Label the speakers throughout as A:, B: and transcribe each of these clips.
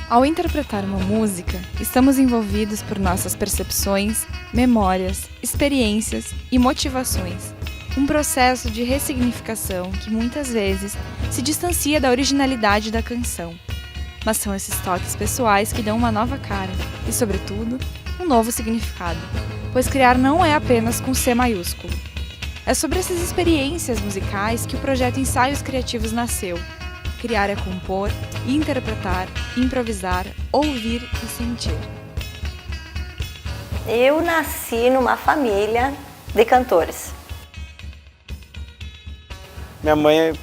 A: Ao interpretar uma música, estamos envolvidos por nossas percepções, memórias, experiências e motivações. Um processo de ressignificação que muitas vezes se distancia da originalidade da canção. Mas são esses toques pessoais que dão uma nova cara e, sobretudo, um novo significado, pois criar não é apenas com C maiúsculo. É sobre essas experiências musicais que o projeto Ensaios Criativos nasceu. Criar é compor, interpretar, improvisar, ouvir e sentir.
B: Eu nasci numa família de cantores.
C: Minha mãe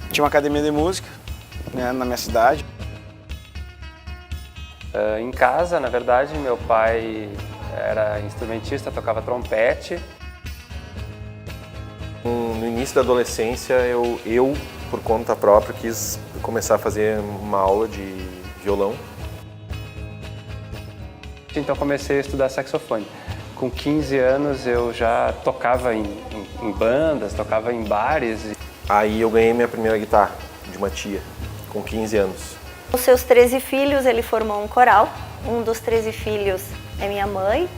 C: tinha uma academia de música, né, na minha cidade.
D: Em casa, na verdade, meu pai era instrumentista, tocava trompete.
E: No início da adolescência, eu por conta própria, quis começar a fazer uma aula de violão.
D: Então comecei a estudar saxofone. Com 15 anos eu já tocava em bandas, tocava em bares.
E: Aí eu ganhei minha primeira guitarra, de uma tia, com 15 anos.
B: Os seus 13 filhos, ele formou um coral. Um dos 13 filhos é minha mãe.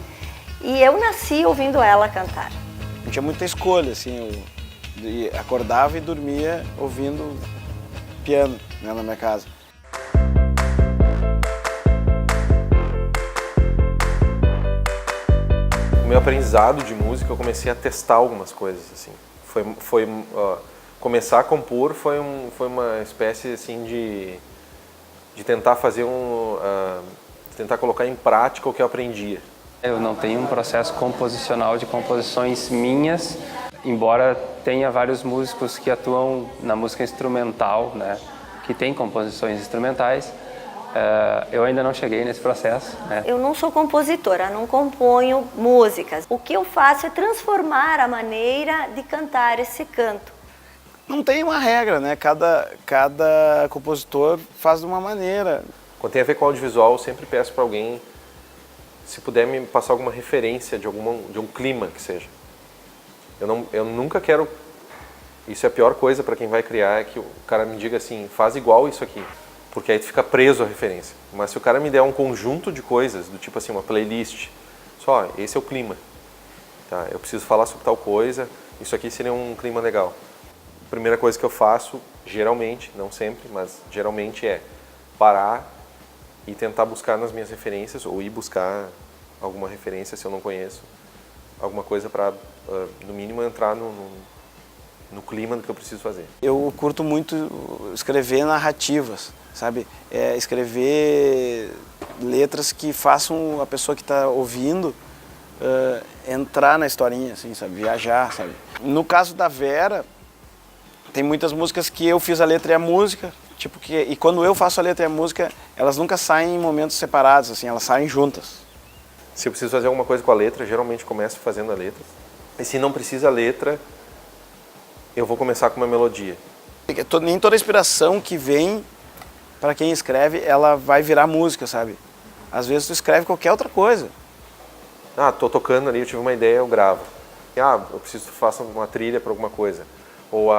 B: E eu nasci ouvindo ela cantar.
C: Não tinha muita escolha, assim, eu acordava e dormia ouvindo piano, né, na minha casa.
E: O meu aprendizado de música, eu comecei a testar algumas coisas, assim. Começar a compor foi uma espécie, assim, de tentar fazer tentar colocar em prática o que eu aprendia.
D: Eu não tenho um processo composicional de composições minhas, embora tenha vários músicos que atuam na música instrumental, né, que tem composições instrumentais. Eu ainda não cheguei nesse processo, né? Eu
B: não sou compositora, não componho músicas. O que eu faço é transformar a maneira de cantar esse canto.
C: Não tem uma regra, né? Cada compositor faz de uma maneira.
E: Quando tem a ver com audiovisual, eu sempre peço para alguém, se puder me passar alguma referência de um clima que seja. Eu nunca quero... Isso é a pior coisa para quem vai criar, é que o cara me diga assim, faz igual isso aqui. Porque aí tu fica preso à referência. Mas se o cara me der um conjunto de coisas, do tipo assim, uma playlist, só, esse é o clima. Tá? Eu preciso falar sobre tal coisa, isso aqui seria um clima legal. A primeira coisa que eu faço, geralmente, não sempre, mas geralmente é parar e tentar buscar nas minhas referências, ou ir buscar alguma referência se eu não conheço, alguma coisa para, no mínimo, entrar no clima do que eu preciso fazer.
C: Eu curto muito escrever narrativas, sabe? Escrever letras que façam a pessoa que está ouvindo entrar na historinha, assim, sabe? Viajar, sabe? No caso da Vera, tem muitas músicas que eu fiz a letra e a música, e quando eu faço a letra e a música, elas nunca saem em momentos separados, assim, elas saem juntas.
E: Se eu preciso fazer alguma coisa com a letra, geralmente começo fazendo a letra. E se não precisa a letra, eu vou começar com uma melodia.
C: Nem toda inspiração que vem para quem escreve, ela vai virar música, sabe? Às vezes tu escreve qualquer outra coisa.
E: Tô tocando ali, eu tive uma ideia, eu gravo. Eu preciso que faça uma trilha para alguma coisa. Ou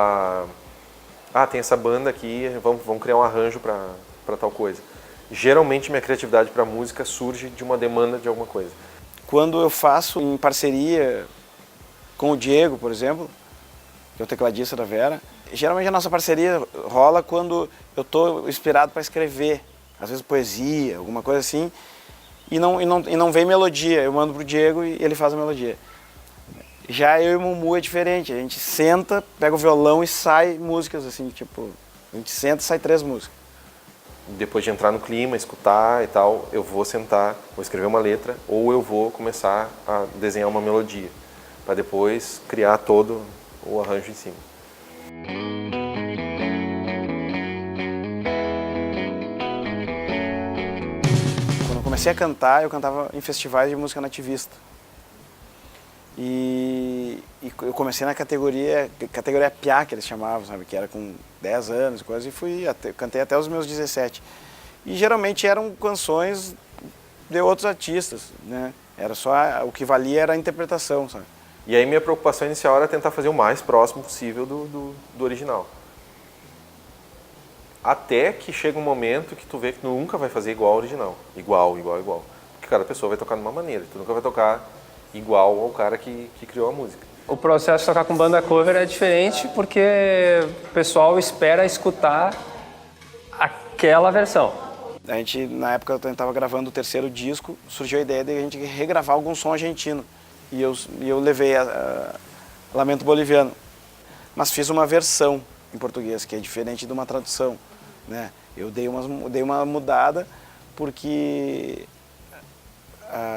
E: tem essa banda aqui, vamos criar um arranjo para tal coisa. Geralmente minha criatividade para música surge de uma demanda de alguma coisa.
C: Quando eu faço em parceria com o Diego, por exemplo, que é o tecladista da Vera, geralmente a nossa parceria rola quando eu estou inspirado para escrever, às vezes poesia, alguma coisa assim, e não vem melodia, eu mando pro Diego e ele faz a melodia. Já eu e o Mumu é diferente, a gente senta, pega o violão e sai músicas assim, tipo, a gente senta e sai 3 músicas.
E: Depois de entrar no clima, escutar e tal, eu vou sentar, vou escrever uma letra, ou eu vou começar a desenhar uma melodia, para depois criar todo o arranjo em cima.
C: Quando eu comecei a cantar, eu cantava em festivais de música nativista. E eu comecei na categoria Piá, que eles chamavam, sabe? Que era com 10 anos e coisa, e cantei até os meus 17. E geralmente eram canções de outros artistas, né? Era só, o que valia era a interpretação, sabe?
E: E aí minha preocupação inicial era tentar fazer o mais próximo possível do original. Até que chega um momento que tu vê que tu nunca vai fazer igual ao original. Igual. Porque cada pessoa vai tocar de uma maneira. Tu nunca vai tocar igual ao cara que criou a música.
D: O processo de tocar com banda cover é diferente porque o pessoal espera escutar aquela versão.
C: A gente, na época, eu estava gravando o terceiro disco, surgiu a ideia de a gente regravar algum som argentino. E eu levei a Lamento Boliviano. Mas fiz uma versão em português, que é diferente de uma tradução, né? Eu dei uma mudada porque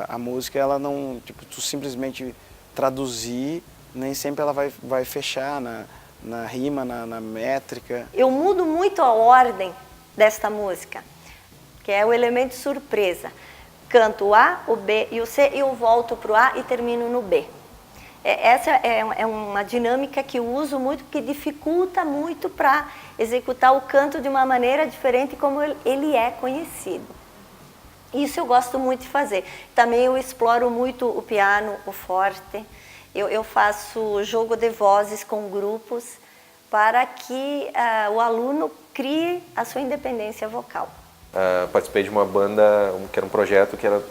C: a música, ela não, tipo, tu simplesmente traduzir, nem sempre ela vai fechar na rima, na métrica.
B: Eu mudo muito a ordem desta música, que é o elemento surpresa. Canto o A, o B e o C, e eu volto para o A e termino no B. Essa é uma dinâmica que eu uso muito, que dificulta muito para executar o canto de uma maneira diferente como ele é conhecido. Isso eu gosto muito de fazer. Também eu exploro muito o piano, o forte. Eu faço jogo de vozes com grupos para que o aluno crie a sua independência vocal.
E: Participei de uma banda, que era um projeto que era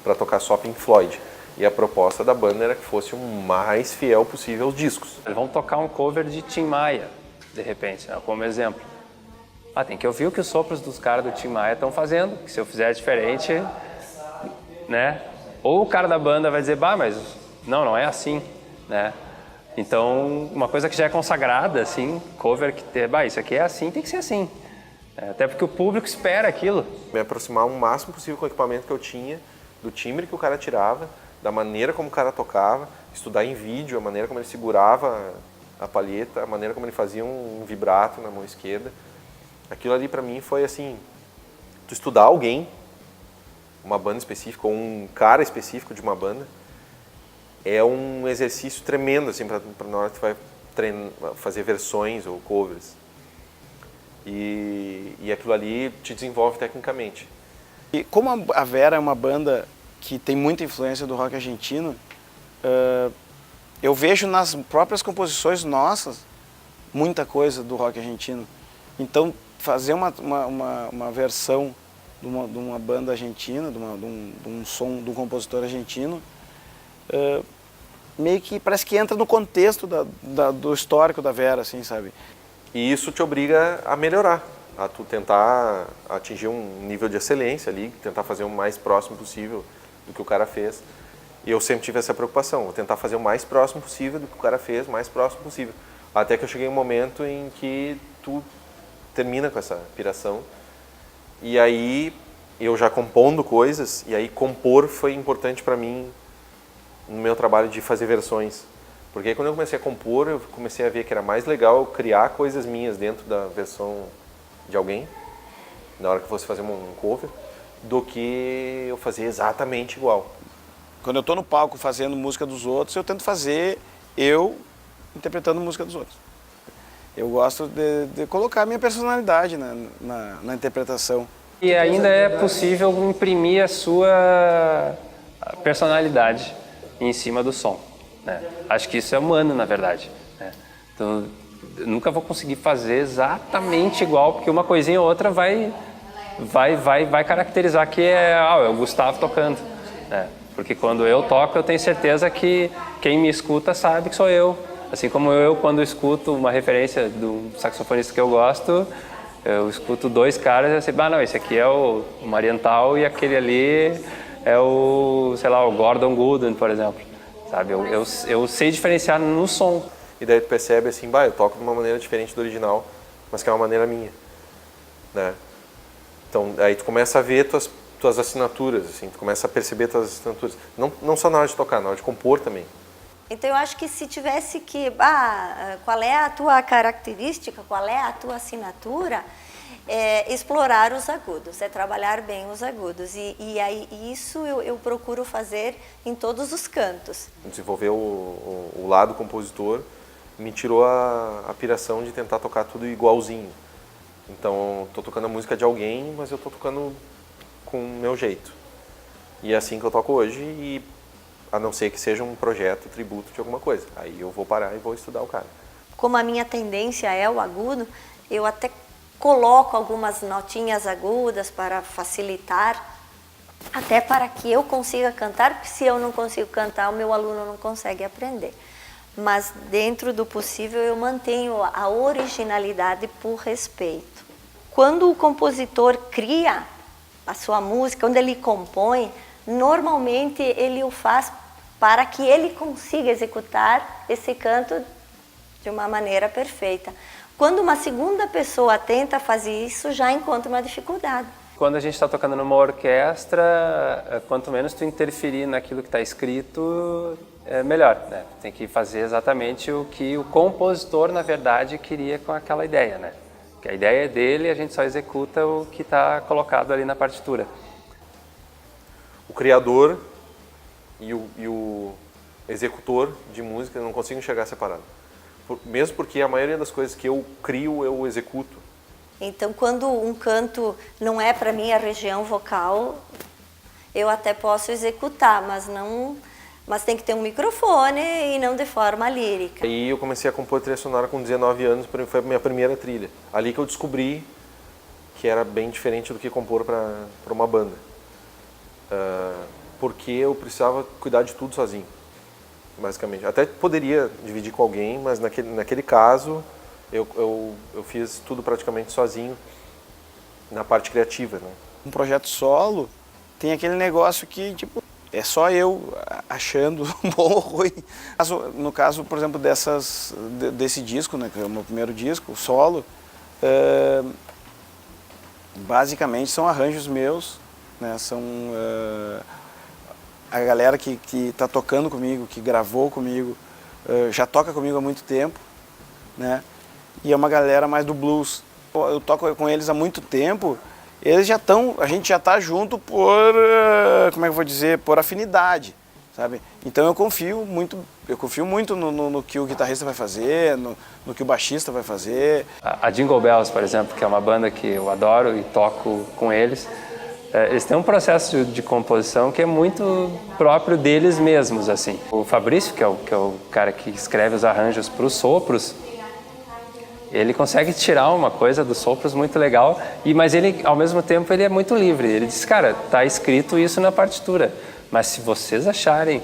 E: para tocar só Pink Floyd. E a proposta da banda era que fosse o mais fiel possível aos discos.
D: Eles vão tocar um cover de Tim Maia, de repente, né, como exemplo. Tem que ouvir o que os sopros dos caras do Tim Maia estão fazendo, que se eu fizer diferente, né? Ou o cara da banda vai dizer, mas não é assim, né? Então, uma coisa que já é consagrada, assim, cover, isso aqui é assim, tem que ser assim. Até porque o público espera aquilo.
E: Me aproximar o máximo possível com o equipamento que eu tinha, do timbre que o cara tirava, da maneira como o cara tocava, estudar em vídeo a maneira como ele segurava a palheta, a maneira como ele fazia um vibrato na mão esquerda. Aquilo ali para mim foi assim, tu estudar alguém, uma banda específica ou um cara específico de uma banda, é um exercício tremendo assim para na hora que tu vai fazer versões ou covers. E aquilo ali te desenvolve tecnicamente.
C: E como a Vera é uma banda que tem muita influência do rock argentino, eu vejo nas próprias composições nossas muita coisa do rock argentino. Então, fazer uma versão de uma banda argentina, de um som de um compositor argentino, meio que parece que entra no contexto do histórico da Vera, assim, sabe?
E: E isso te obriga a melhorar, a tu tentar atingir um nível de excelência ali, tentar fazer o mais próximo possível do que o cara fez. E eu sempre tive essa preocupação, vou tentar fazer o mais próximo possível do que o cara fez, o mais próximo possível. Até que eu cheguei em um momento em que tu termina com essa piração. E aí, eu já compondo coisas, e aí compor foi importante para mim no meu trabalho de fazer versões. Porque aí, quando eu comecei a compor, eu comecei a ver que era mais legal eu criar coisas minhas dentro da versão de alguém, na hora que eu fosse fazer um cover, do que eu fazer exatamente igual.
C: Quando eu estou no palco fazendo música dos outros, eu tento fazer eu interpretando música dos outros. Eu gosto de colocar a minha personalidade na interpretação.
D: E ainda é possível imprimir a sua personalidade em cima do som, né? Acho que isso é humano, na verdade, né? Então, eu nunca vou conseguir fazer exatamente igual, porque uma coisinha ou outra vai caracterizar que é o Gustavo tocando, né? Porque quando eu toco, eu tenho certeza que quem me escuta sabe que sou eu. Assim como eu, quando escuto uma referência de um saxofonista que eu gosto, eu escuto dois caras e eu sei, esse aqui é o Marienthal e aquele ali é o, sei lá, o Gordon Goodwin, por exemplo. Sabe? Eu sei diferenciar no som.
E: E daí tu percebe assim, eu toco de uma maneira diferente do original, mas que é uma maneira minha, né? Então, aí tu começa a ver tuas assinaturas, assim, tu começa a perceber tuas assinaturas. Não só na hora de tocar, na hora de compor também.
B: Então eu acho que se tivesse que, qual é a tua característica, qual é a tua assinatura, explorar os agudos, trabalhar bem os agudos. E aí isso eu procuro fazer em todos os cantos.
E: Desenvolver o lado compositor me tirou a piração de tentar tocar tudo igualzinho. Então, estou tocando a música de alguém, mas eu estou tocando com o meu jeito. E é assim que eu toco hoje, e a não ser que seja um projeto, tributo de alguma coisa. Aí eu vou parar e vou estudar o cara.
B: Como a minha tendência é o agudo, eu até coloco algumas notinhas agudas para facilitar, até para que eu consiga cantar, porque se eu não consigo cantar, o meu aluno não consegue aprender. Mas dentro do possível eu mantenho a originalidade por respeito. Quando o compositor cria a sua música, quando ele compõe, normalmente ele o faz para que ele consiga executar esse canto de uma maneira perfeita. Quando uma segunda pessoa tenta fazer isso, já encontra uma dificuldade.
D: Quando a gente está tocando numa orquestra, quanto menos tu interferir naquilo que está escrito, é melhor, né? Tem que fazer exatamente o que o compositor, na verdade, queria com aquela ideia, né? Que a ideia é dele, a gente só executa o que está colocado ali na partitura.
E: O criador e o executor de música não conseguem chegar separado. Mesmo porque a maioria das coisas que eu crio, eu executo.
B: Então, quando um canto não é para minha região vocal, eu até posso executar, mas tem que ter um microfone e não de forma lírica.
E: Aí eu comecei a compor trilha sonora com 19 anos, foi a minha primeira trilha. Ali que eu descobri que era bem diferente do que compor para uma banda. Porque eu precisava cuidar de tudo sozinho, basicamente. Até poderia dividir com alguém, mas naquele caso eu fiz tudo praticamente sozinho na parte criativa, né?
C: Um projeto solo tem aquele negócio que, tipo, é só eu achando bom ou ruim. No caso, por exemplo, desse disco, né, que é o meu primeiro disco, o solo, basicamente são arranjos meus, né, são a galera que está tocando comigo, que gravou comigo, já toca comigo há muito tempo, né, e é uma galera mais do blues. Eu toco com eles há muito tempo. Eles já estão, a gente já está junto por, como é que eu vou dizer, por afinidade, sabe? Então eu confio muito no que o guitarrista vai fazer, no que o baixista vai fazer.
D: A Jingle Bells, por exemplo, que é uma banda que eu adoro e toco com eles, eles têm um processo de composição que é muito próprio deles mesmos, assim. O Fabrício, que é o cara que escreve os arranjos para os sopros, ele consegue tirar uma coisa dos sopros muito legal, mas ele, ao mesmo tempo, ele é muito livre. Ele diz, cara, tá escrito isso na partitura, mas se vocês acharem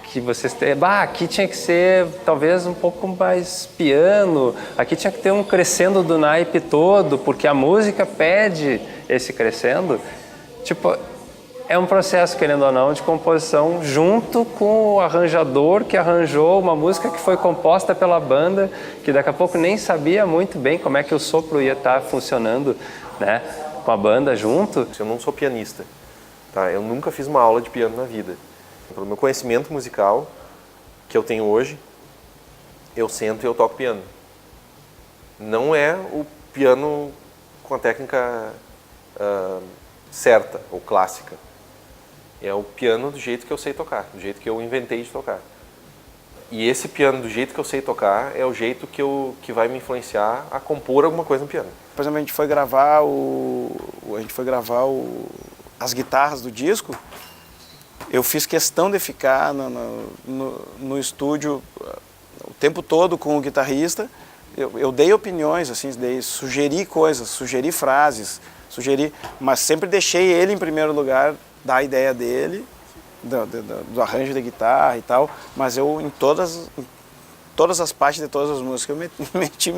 D: que vocês aqui tinha que ser talvez um pouco mais piano, aqui tinha que ter um crescendo do naipe todo, porque a música pede esse crescendo, tipo, é um processo, querendo ou não, de composição junto com o arranjador que arranjou uma música que foi composta pela banda, que daqui a pouco nem sabia muito bem como é que o sopro ia estar funcionando, né, com a banda junto.
E: Eu não sou pianista, tá? Eu nunca fiz uma aula de piano na vida. Pelo meu conhecimento musical que eu tenho hoje, eu sento e eu toco piano. Não é o piano com a técnica certa ou clássica. É o piano do jeito que eu sei tocar, do jeito que eu inventei de tocar. E esse piano do jeito que eu sei tocar é o jeito que vai me influenciar a compor alguma coisa no piano.
C: Por exemplo, a gente foi gravar as guitarras do disco. Eu fiz questão de ficar no estúdio o tempo todo com o guitarrista. Eu dei opiniões, assim, sugeri coisas, sugeri frases, mas sempre deixei ele em primeiro lugar, da ideia dele, do arranjo da guitarra e tal, mas eu em todas as partes de todas as músicas eu meti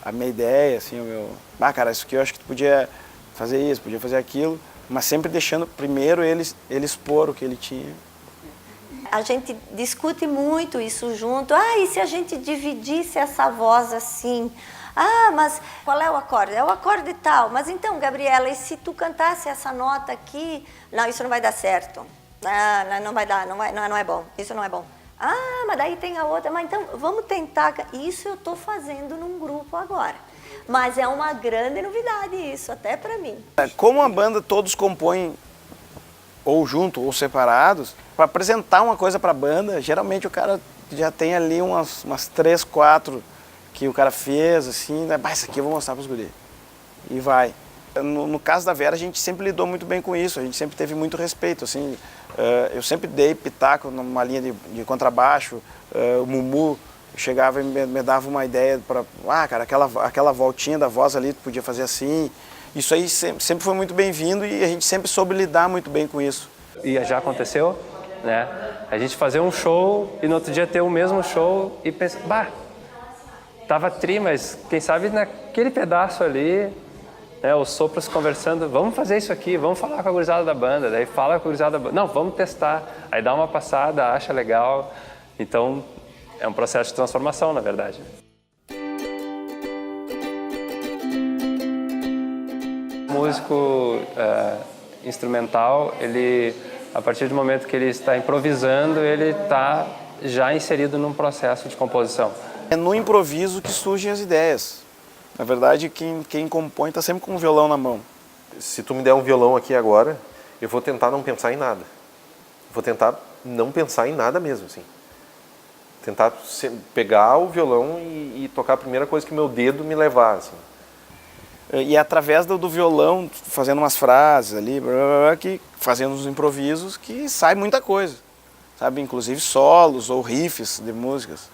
C: a minha ideia, assim, cara, isso aqui eu acho que tu podia fazer isso, podia fazer aquilo, mas sempre deixando primeiro ele expor o que ele tinha.
B: A gente discute muito isso junto. E se a gente dividisse essa voz assim? Mas qual é o acorde? É o acorde tal. Mas então, Gabriela, e se tu cantasse essa nota aqui? Não, isso não vai dar certo. Não vai dar, não é bom. Isso não é bom. Mas daí tem a outra. Mas então, vamos tentar. Isso eu estou fazendo num grupo agora. Mas é uma grande novidade isso, até para mim.
C: Como a banda todos compõem ou junto ou separados, para apresentar uma coisa para a banda, geralmente o cara já tem ali umas 3, 4 que o cara fez, assim, né? Isso aqui eu vou mostrar para os guris. E vai. No caso da Vera, a gente sempre lidou muito bem com isso, a gente sempre teve muito respeito, assim. Eu sempre dei pitaco numa linha de contrabaixo, o Mumu Eu chegava e me dava uma ideia para, cara, aquela voltinha da voz ali, tu podia fazer assim. Isso aí sempre foi muito bem-vindo e a gente sempre soube lidar muito bem com isso.
D: E já aconteceu, né? A gente fazer um show e no outro dia ter o mesmo show e pensar, tava tri, mas quem sabe naquele pedaço ali, né, os sopros conversando, vamos fazer isso aqui, vamos falar com a gurizada da banda, daí fala com a gurizada da banda, não, vamos testar, aí dá uma passada, acha legal, então é um processo de transformação, na verdade. O músico instrumental, ele, a partir do momento que ele está improvisando, ele está já inserido num processo de composição.
C: É no improviso que surgem as ideias. Na verdade, quem compõe está sempre com o violão na mão.
E: Se tu me der um violão aqui agora, eu vou tentar não pensar em nada. Vou tentar não pensar em nada mesmo, assim. Tentar pegar o violão e tocar a primeira coisa que meu dedo me levar, assim.
C: E é através do violão, fazendo umas frases ali, que, fazendo uns improvisos, que sai muita coisa. Sabe? Inclusive solos ou riffs de músicas.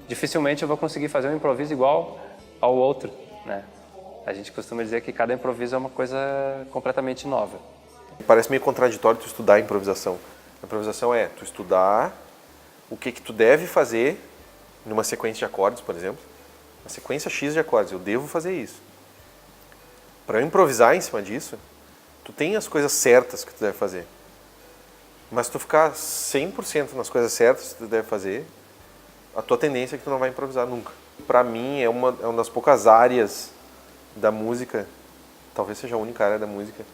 D: Dificilmente eu vou conseguir fazer um improviso igual ao outro, né? A gente costuma dizer que cada improviso é uma coisa completamente nova.
E: Parece meio contraditório tu estudar a improvisação. A improvisação é tu estudar o que tu deve fazer numa sequência de acordes, por exemplo. Uma sequência X de acordes, eu devo fazer isso. Para eu improvisar em cima disso, tu tem as coisas certas que tu deve fazer. Mas se tu ficar 100% nas coisas certas que tu deve fazer, a tua tendência é que tu não vai improvisar nunca. Para mim, é uma das poucas áreas da música, talvez seja a única área da música,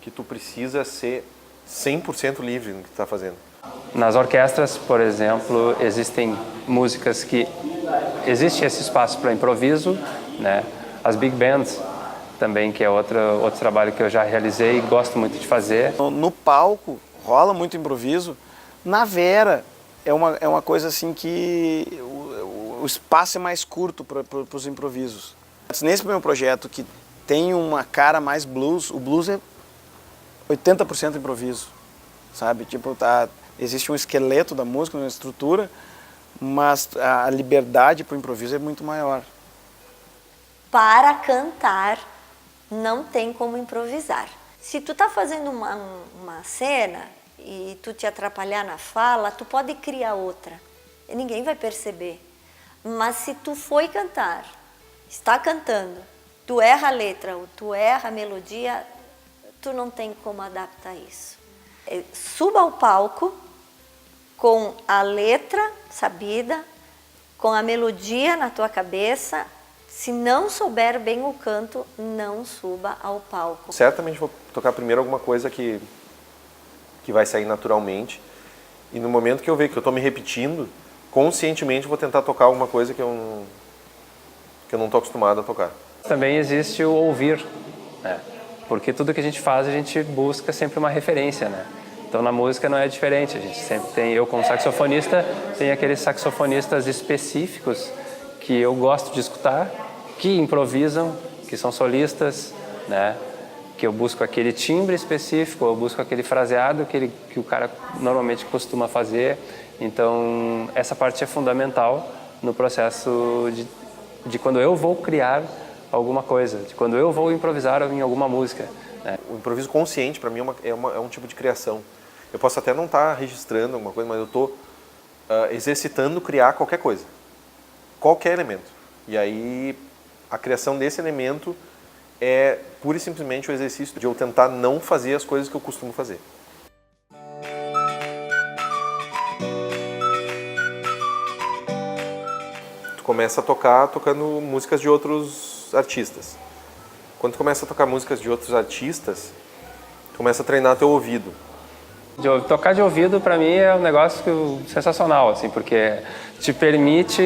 E: que tu precisa ser 100% livre no que tu está fazendo.
D: Nas orquestras, por exemplo, existem músicas que existe esse espaço para improviso, né? As big bands também, que é outro trabalho que eu já realizei e gosto muito de fazer.
C: No palco rola muito improviso. Na Vera é uma coisa assim que o espaço é mais curto para os improvisos. Nesse meu projeto que tem uma cara mais blues, o blues é 80% improviso, sabe? Tipo, existe um esqueleto da música, uma estrutura, mas a liberdade para o improviso é muito maior.
B: Para cantar, não tem como improvisar. Se tu tá fazendo uma cena e tu te atrapalhar na fala, tu pode criar outra. E ninguém vai perceber. Mas se tu foi cantar, está cantando, tu erra a letra ou tu erra a melodia, tu não tem como adaptar isso. Suba ao palco com a letra sabida, com a melodia na tua cabeça. Se não souber bem o canto, não suba ao palco.
E: Certamente vou tocar primeiro alguma coisa que vai sair naturalmente. E no momento que eu ver que eu estou me repetindo, conscientemente vou tentar tocar alguma coisa que eu não estou acostumado a tocar.
D: Também existe o ouvir, né? Porque tudo que a gente faz, a gente busca sempre uma referência, né? Então na música não é diferente, a gente sempre tem, eu como saxofonista, tem aqueles saxofonistas específicos que eu gosto de escutar, que improvisam, que são solistas, né? Que eu busco aquele timbre específico, eu busco aquele fraseado que o cara normalmente costuma fazer. Então, essa parte é fundamental no processo de quando eu vou criar alguma coisa, de quando eu vou improvisar em alguma música, né?
E: O improviso consciente, para mim, é um tipo de criação. Eu posso até não estar registrando alguma coisa, mas eu estou exercitando criar qualquer coisa. Qualquer elemento. E aí, a criação desse elemento é pura e simplesmente o exercício de eu tentar não fazer as coisas que eu costumo fazer. Tu começa a tocar tocando músicas de outros artistas. Quando tu começa a tocar músicas de outros artistas, tu começa a treinar teu ouvido.
D: Tocar de ouvido, para mim, é um negócio sensacional, assim, porque te permite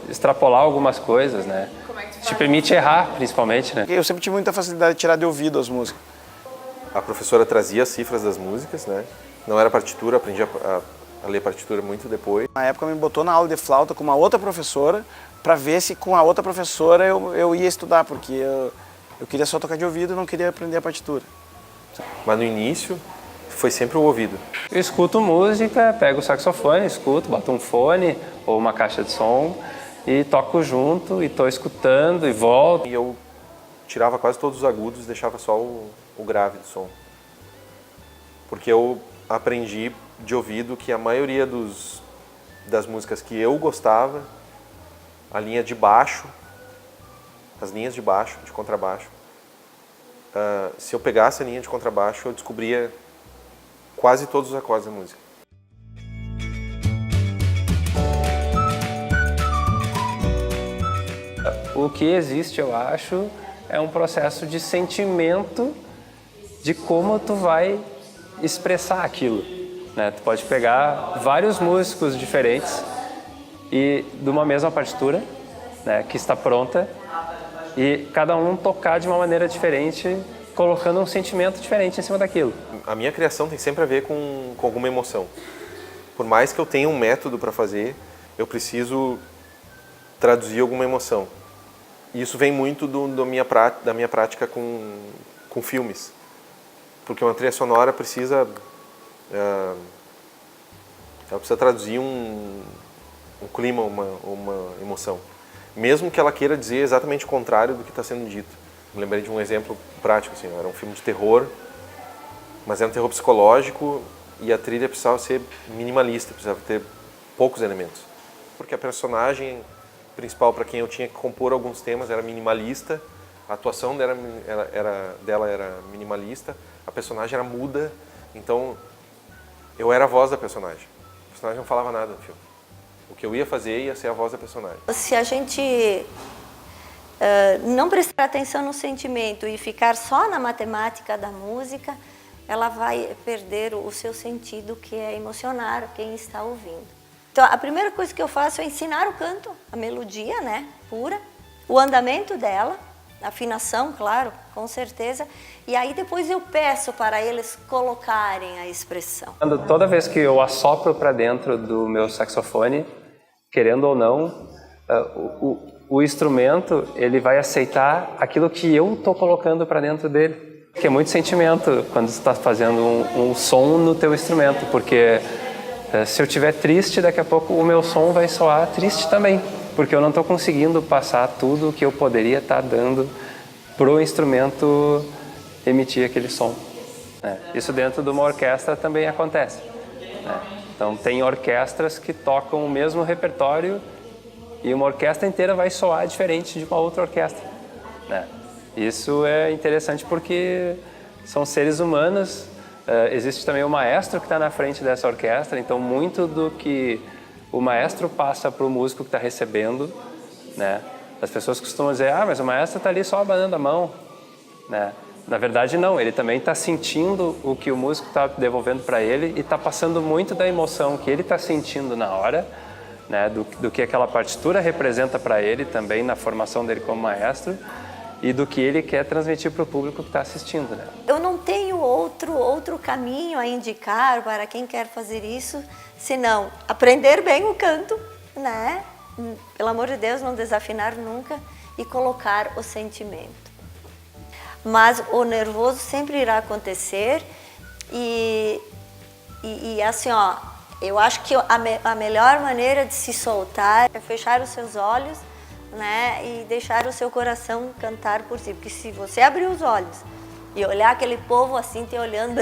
D: extrapolar algumas coisas, né? Te permite errar, principalmente, né?
C: Eu sempre tive muita facilidade de tirar de ouvido as músicas.
E: A professora trazia as cifras das músicas, né? Não era partitura, aprendi a ler partitura muito depois.
C: Na época me botou na aula de flauta com uma outra professora para ver se com a outra professora eu ia estudar, porque eu queria só tocar de ouvido e não queria aprender a partitura.
E: Mas no início, foi sempre o ouvido.
D: Eu escuto música, pego o saxofone, escuto, boto um fone ou uma caixa de som e toco junto, e estou escutando e volto.
E: E eu tirava quase todos os agudos e deixava só o grave do som. Porque eu aprendi de ouvido que a maioria das músicas que eu gostava, a linha de baixo, as linhas de baixo, de contrabaixo, se eu pegasse a linha de contrabaixo, eu descobria quase todos os acordes da música.
D: O que existe, eu acho, é um processo de sentimento de como tu vai expressar aquilo, né? Tu pode pegar vários músicos diferentes e de uma mesma partitura, né, que está pronta, e cada um tocar de uma maneira diferente, colocando um sentimento diferente em cima daquilo.
E: A minha criação tem sempre a ver com alguma emoção. Por mais que eu tenha um método para fazer, eu preciso traduzir alguma emoção. E isso vem muito da minha prática com filmes. Porque uma trilha sonora precisa traduzir um clima, uma emoção. Mesmo que ela queira dizer exatamente o contrário do que está sendo dito. Me lembrei de um exemplo prático, assim, era um filme de terror, mas era um terror psicológico e a trilha precisava ser minimalista, precisava ter poucos elementos. Porque a personagem principal para quem eu tinha que compor alguns temas era minimalista, a atuação dela era minimalista, a personagem era muda, então eu era a voz da personagem. O personagem não falava nada no filme. O que eu ia fazer ia ser a voz da personagem.
B: Se a gente não prestar atenção no sentimento e ficar só na matemática da música, ela vai perder o seu sentido, que é emocionar quem está ouvindo. Então, a primeira coisa que eu faço é ensinar o canto, a melodia, né, pura, o andamento dela, a afinação, claro, com certeza, e aí depois eu peço para eles colocarem a expressão.
D: Toda vez que eu assopro para dentro do meu saxofone, querendo ou não, o instrumento ele vai aceitar aquilo que eu estou colocando para dentro dele. Que é muito sentimento quando você está fazendo um som no teu instrumento, porque se eu estiver triste, daqui a pouco o meu som vai soar triste também, porque eu não estou conseguindo passar tudo o que eu poderia estar dando para o instrumento emitir aquele som. Isso dentro de uma orquestra também acontece. Então tem orquestras que tocam o mesmo repertório e uma orquestra inteira vai soar diferente de uma outra orquestra. Isso é interessante porque são seres humanos, existe também o maestro que está na frente dessa orquestra, então muito do que o maestro passa para o músico que está recebendo, né? As pessoas costumam dizer, mas o maestro está ali só abanando a mão, né? Na verdade não, ele também está sentindo o que o músico está devolvendo para ele e está passando muito da emoção que ele está sentindo na hora, né? Do que aquela partitura representa para ele também na formação dele como maestro, e do que ele quer transmitir para o público que está assistindo, né?
B: Eu não tenho outro caminho a indicar para quem quer fazer isso, senão aprender bem o canto, né? Pelo amor de Deus, não desafinar nunca e colocar o sentimento. Mas o nervoso sempre irá acontecer e assim, ó, eu acho que a melhor maneira de se soltar é fechar os seus olhos, né, e deixar o seu coração cantar por si, porque se você abrir os olhos e olhar aquele povo assim te olhando,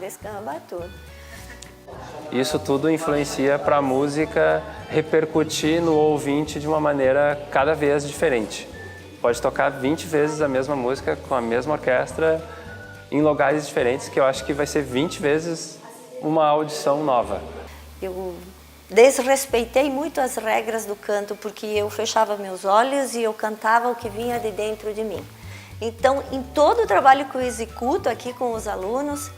B: descamba tudo.
D: Isso tudo influencia para a música repercutir no ouvinte de uma maneira cada vez diferente. Pode tocar 20 vezes a mesma música com a mesma orquestra em lugares diferentes, que eu acho que vai ser 20 vezes uma audição nova.
B: Eu desrespeitei muito as regras do canto, porque eu fechava meus olhos e eu cantava o que vinha de dentro de mim. Então, em todo o trabalho que eu executo aqui com os alunos,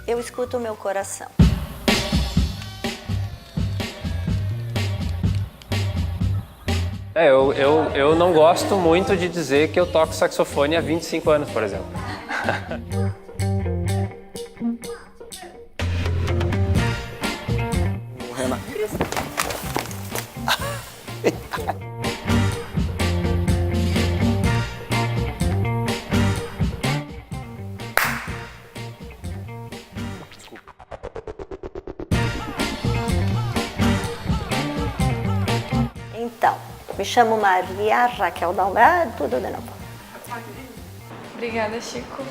B: eu escuto o meu coração.
D: Eu não gosto muito de dizer que eu toco saxofone há 25 anos, por exemplo.
B: Me chamo Maria Raquel Dalma, tudo de novo.
A: Obrigada, Chico.